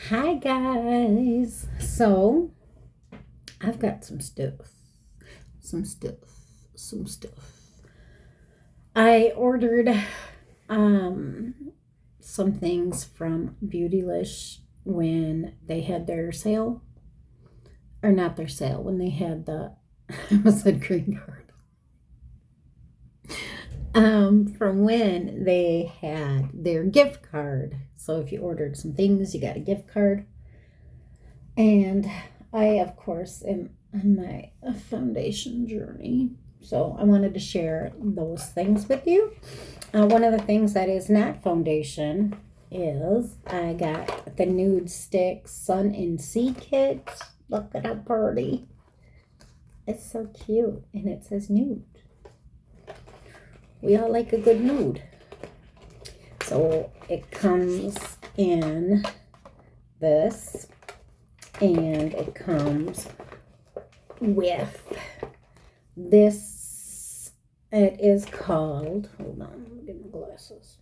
Hi guys. So I've got some stuff. Some stuff. Some stuff. I ordered some things from beautylish when they had their sale. Or not their sale, when they had the I almost said green card. From when they had their gift card. So if you ordered some things, you got a gift card. And I, of course, am on my foundation journey. So I wanted to share those things with you. One of the things that is not foundation is I got the Nude Stick Sun and Sea Kit. Look at how pretty. It's so cute. And it says nude. We all like a good nude. So it comes in this. And it comes with this. It is called, hold on, let me get my glasses.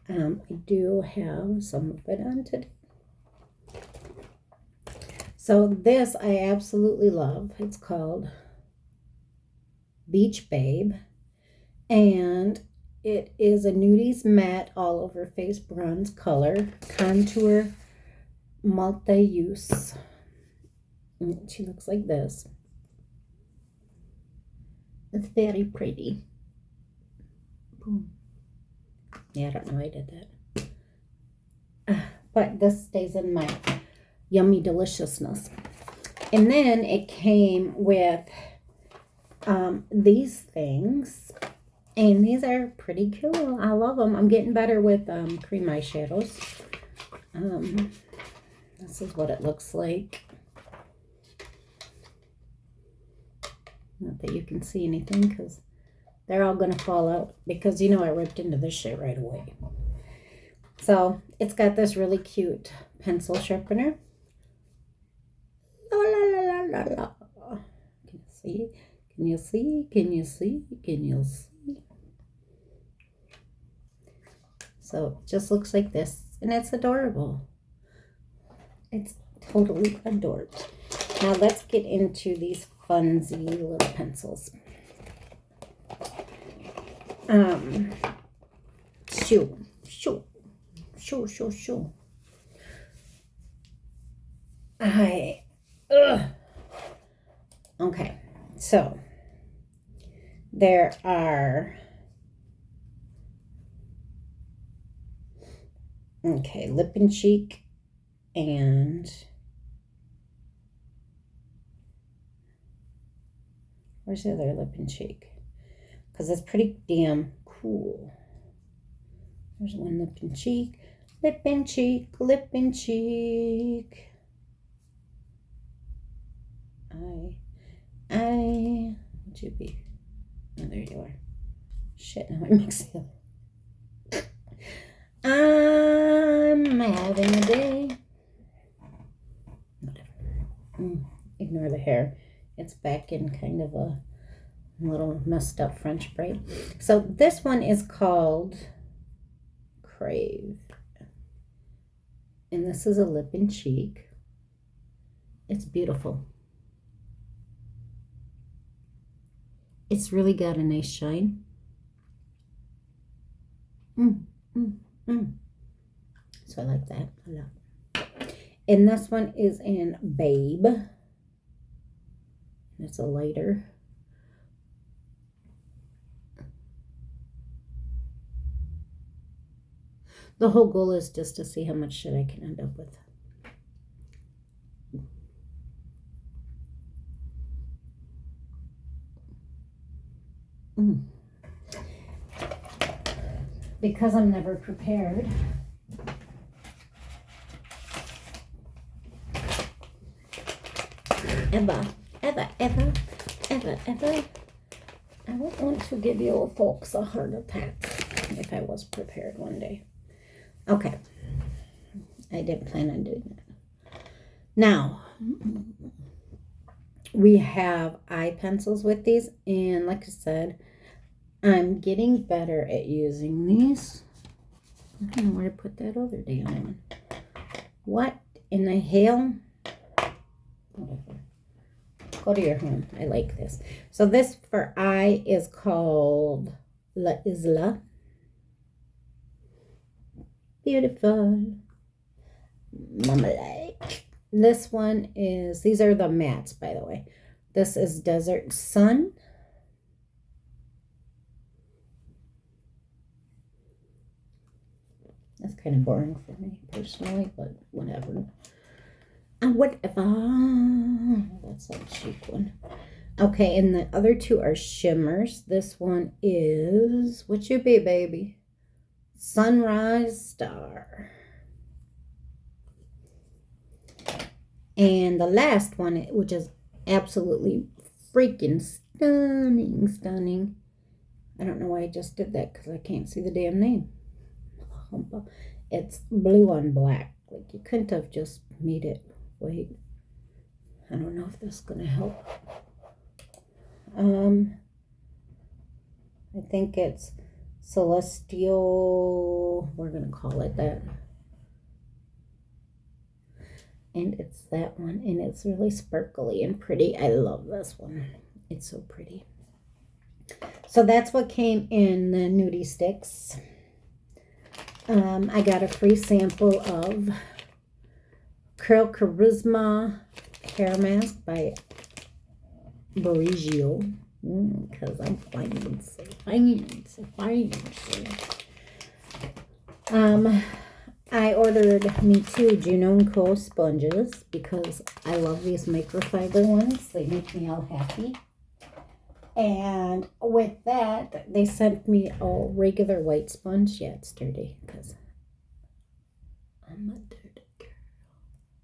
I do have some of it on today. So this I absolutely love. It's called Beach Babe. And it is a nudies matte all over face bronze color. Contour multi-use. She looks like this. It's very pretty. Boom. Yeah, I don't know why I did that. But this stays in my yummy deliciousness. And then it came with these things. And these are pretty cool. I love them. I'm getting better with cream eyeshadows. This is what it looks like. Not that you can see anything because they're all going to fall out because you know I ripped into this shit right away. So it's got this really cute pencil sharpener. La la la la la la. Can you see? Can you see? Can you see? Can you see? So it just looks like this and it's adorable. It's totally adorable. Now let's get into these funsy little pencils. Shoo. Okay, so there are, lip and cheek and where's the other lip and cheek? Because it's pretty damn cool. There's one lip and cheek. Lip and cheek, lip and cheek. Would you be? Oh, there you are. Shit, now I'm mixing it. I'm having a day. Whatever. Ignore the hair. It's back in kind of a little messed up French braid. So this one is called Crave. And this is a lip and cheek. It's beautiful. It's really got a nice shine. So I like that a lot. And this one is in Babe. It's a lighter. The whole goal is just to see how much shit I can end up with. Because I'm never prepared. Ever. I don't want to give you folks a heart attack if I was prepared one day. Okay. I didn't plan on doing that. Now, we have eye pencils with these. And like I said, I'm getting better at using these. I don't know where to put that other damn one. What in the hail. Whatever. Go to your home. I like this. So this for eye is called La Isla. Beautiful. Mama like. This one is, these are the mattes, by the way. This is Desert Sun. That's kind of boring for me personally, but whatever. Whatever. That's a cheap one. Okay, and the other two are shimmers. This one is, what you be, baby? Sunrise Star. And the last one, which is absolutely freaking stunning. I don't know why I just did that because I can't see the damn name. It's blue on black. Like you couldn't have just made it white. I don't know if this is gonna help. I think it's Celestial. We're gonna call it that. And it's that one, and it's really sparkly and pretty. I love this one. It's so pretty. So that's what came in the nudie sticks. I got a free sample of Curl Charisma hair mask by Borigio, because I'm fancy. I ordered me 2 Juno & Co. sponges because I love these microfiber ones. They make me all happy. And with that, they sent me a regular white sponge. Yeah, it's dirty because I'm a dirty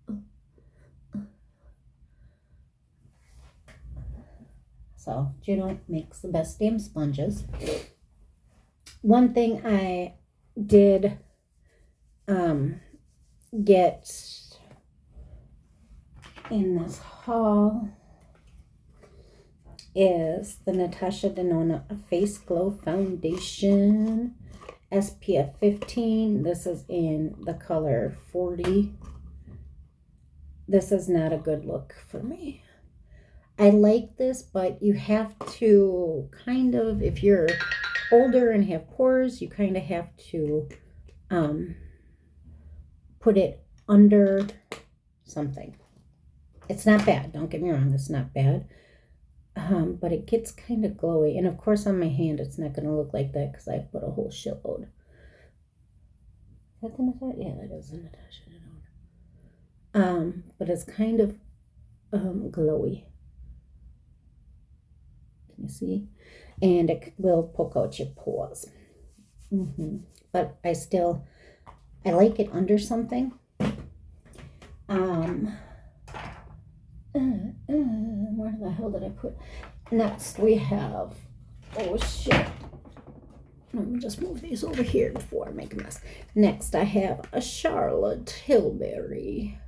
girl. So, Juno makes the best damn sponges. One thing I did get in this haul is the Natasha Denona Face Glow Foundation SPF 15. This is in the color 40. This is not a good look for me. I like this, but you have to kind of, if you're older and have pores, you kind of have to put it under something. It's not bad. Don't get me wrong. It's not bad. But it gets kind of glowy. And of course on my hand, it's not going to look like that because I put a whole shitload. Is that the Natasha? Yeah, that is the Natasha. But it's kind of glowy. Can you see? And it will poke out your pores. But I like it under something. Where the hell did I put? Next we have, oh shit. Let me just move these over here before I make a mess. Next I have a Charlotte Tilbury.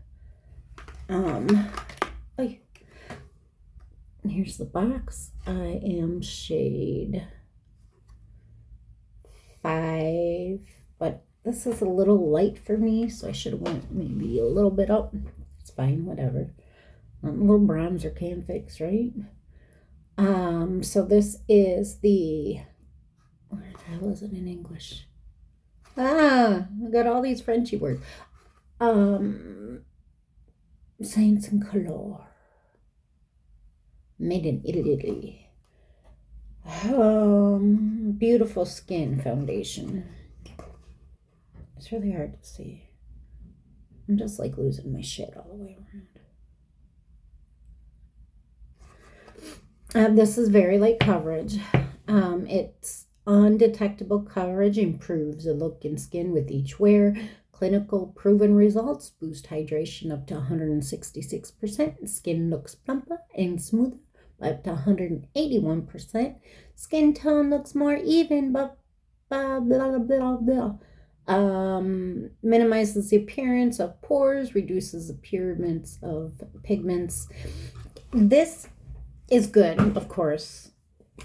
Here's the box. I am shade 5, but this is a little light for me, so I should have went maybe a little bit up. It's fine, whatever. A little bronzer can fix, right? So this is the, where the hell is it in English? I got all these Frenchy words. Saints in Color. Made in Italy. Beautiful Skin Foundation. It's really hard to see. I'm just like losing my shit all the way around. This is very light coverage. It's undetectable coverage, improves the look and skin with each wear. Clinical proven results, boost hydration up to 166%. Skin looks plumper and smoother by up to 181%. Skin tone looks more even, but blah, blah, blah, blah. Minimizes the appearance of pores, reduces the appearance of pigments. This is good, of course.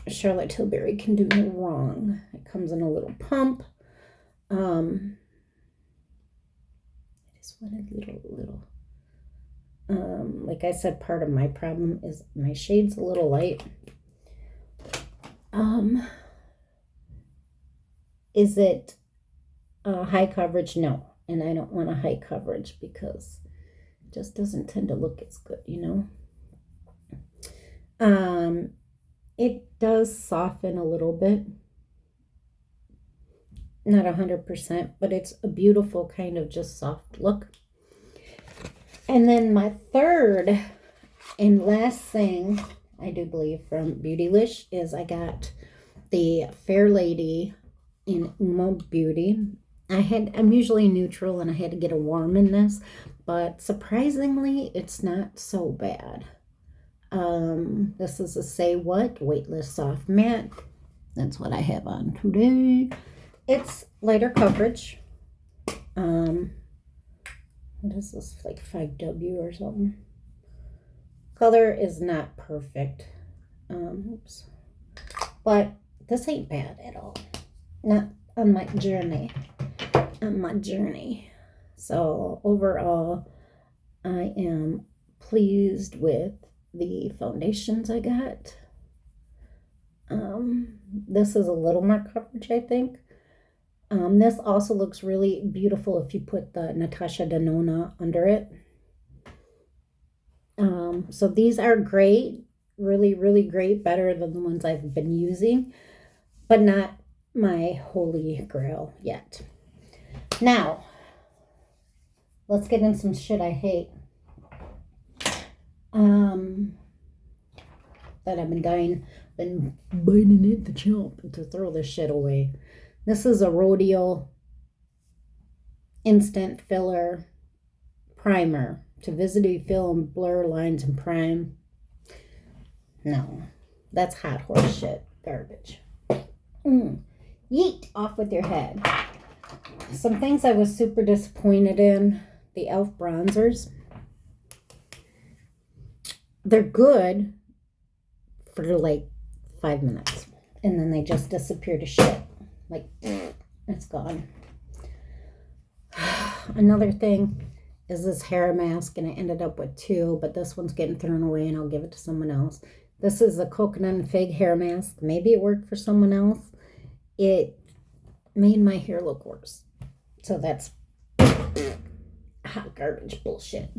Charlotte Tilbury can do no wrong. It comes in a little pump. I just want a little. Like I said, part of my problem is my shade's a little light. Is it high coverage? No. And I don't want a high coverage because it just doesn't tend to look as good, you know. It does soften a little bit. Not 100%, but it's a beautiful kind of just soft look. And then my third and last thing, I do believe, from Beautylish is I got the Fair Lady in Uma Beauty. I'm usually neutral and I had to get a warm in this, but surprisingly, it's not so bad. This is a Say What Weightless Soft Matte. That's what I have on today. It's lighter coverage. What is this, like 5W or something? Color is not perfect. Oops. But this ain't bad at all. Not on my journey. So overall, I am pleased with the foundations I got. This is a little more coverage, I think. This also looks really beautiful if you put the Natasha Denona under it. So these are great, really, really great, better than the ones I've been using, but not my holy grail yet. Now, let's get in some shit I hate. That I've been biting at the chomp to throw this shit away. This is a Rodeo Instant Filler Primer to visibly fill and blur lines and prime. No, that's hot horse shit. Garbage. Yeet, off with your head. Some things I was super disappointed in. The e.l.f. bronzers. They're good for like 5 minutes. And then they just disappear to shit. Like, it's gone. Another thing is this hair mask, and I ended up with 2, but this one's getting thrown away and I'll give it to someone else. This is a coconut and fig hair mask. Maybe it worked for someone else. It made my hair look worse. So that's hot garbage bullshit.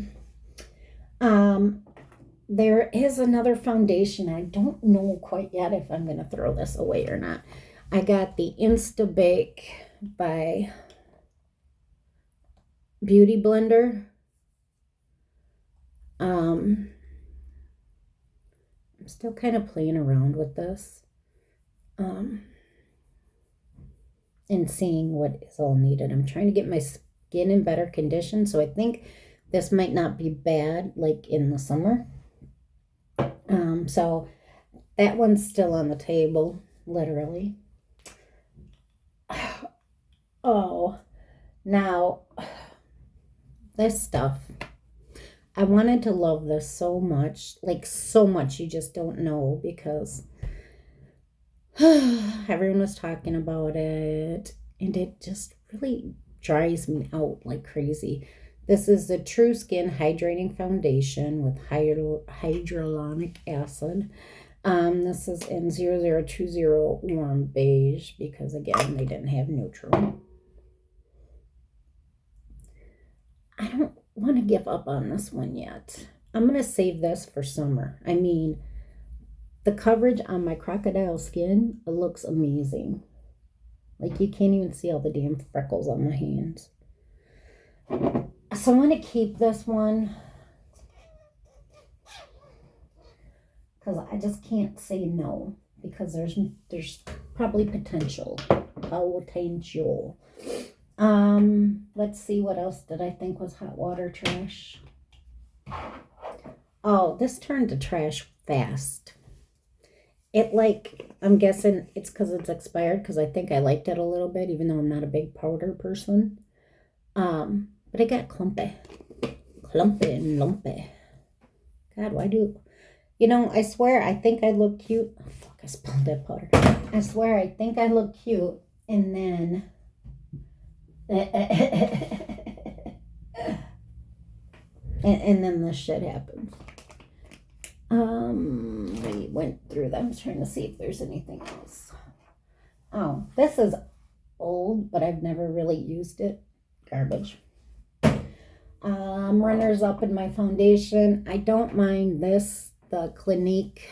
There is another foundation. I don't know quite yet if I'm going to throw this away or not. I got the Insta Bake by Beauty Blender. I'm still kind of playing around with this. And seeing what is all needed. I'm trying to get my skin in better condition, so I think this might not be bad like in the summer. So that one's still on the table, literally. Oh, now this stuff. I wanted to love this so much, like so much you just don't know, because everyone was talking about it and it just really dries me out like crazy. This is the True Skin Hydrating Foundation with hyaluronic acid. This is in 0020 Warm Beige because, again, they didn't have neutral. I don't want to give up on this one yet. I'm going to save this for summer. I mean, the coverage on my crocodile skin, it looks amazing. Like, you can't even see all the damn freckles on my hands. So I'm going to keep this one because I just can't say no, because there's probably potential. Let's see, what else did I think was hot water trash? Oh, this turned to trash fast. I'm guessing it's because it's expired, because I think I liked it a little bit, even though I'm not a big powder person. But it got clumpy and lumpy. God, why do... I swear I think I look cute. Oh, fuck, I spilled that powder. I swear I think I look cute, and then... And then this shit happens. We went through them trying to see if there's anything else. Oh, this is old, but I've never really used it. Garbage. Runners up in my foundation. I don't mind this, the Clinique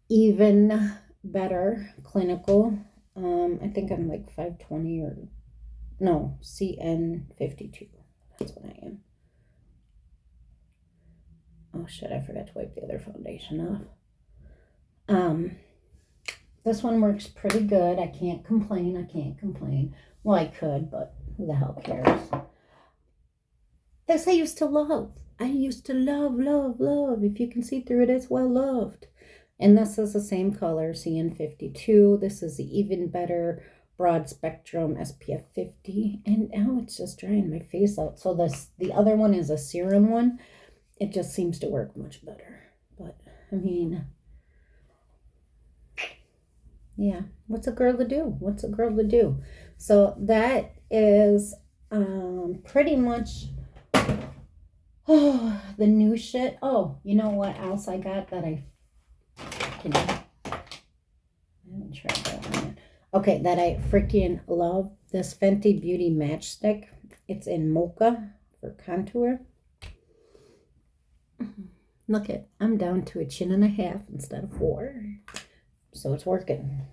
Even Better Clinical. I think I'm like 520 or no, CN52. That's what I am. Oh shit, I forgot to wipe the other foundation off. This one works pretty good. I can't complain. Well, I could, but who the hell cares? This I used to love. I used to love. If you can see through it, it's well loved. And this is the same color, CN52. This is the Even Better Broad Spectrum SPF 50. And now it's just drying my face out. So the other one is a serum one. It just seems to work much better. But, I mean, yeah. What's a girl to do? So that is pretty much the new shit. Oh, you know what else I got that I haven't tried that one yet. Okay, that I freaking love. This Fenty Beauty Matchstick. It's in Mocha for contour. Look it, I'm down to a chin and a half instead of 4. So it's working.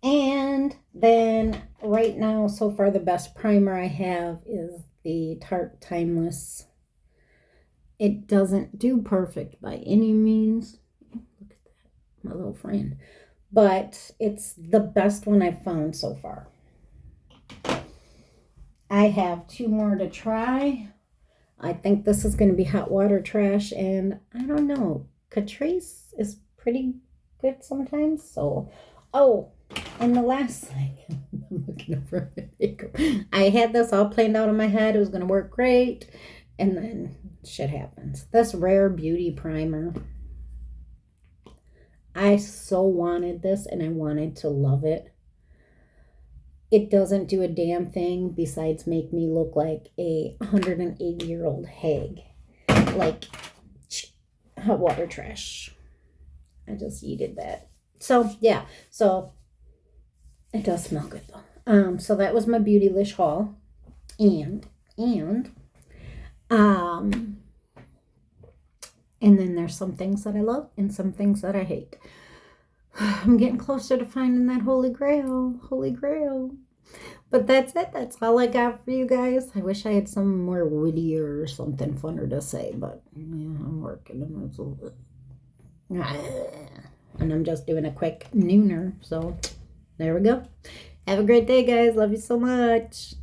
And then right now, so far the best primer I have is the Tarte Timeless. It doesn't do perfect by any means. Look at that, my little friend. But it's the best one I've found so far. I have 2 more to try. I think this is going to be hot water trash, and I don't know. Catrice is pretty good sometimes. So, oh, and the last thing, I'm looking over my makeup. I had this all planned out in my head. It was going to work great, and then shit happens. This Rare Beauty Primer. I so wanted this, and I wanted to love it. It doesn't do a damn thing besides make me look like a 180-year-old hag. Like hot water trash. I just yeeted that. So, yeah. So, it does smell good, though. So, that was my beautylish haul. And then there's some things that I love and some things that I hate. I'm getting closer to finding that holy grail. But that's it. That's all I got for you guys. I wish I had some more wittier or something funner to say, but yeah, I'm working on it a little bit. And I'm just doing a quick nooner. So there we go. Have a great day, guys. Love you so much.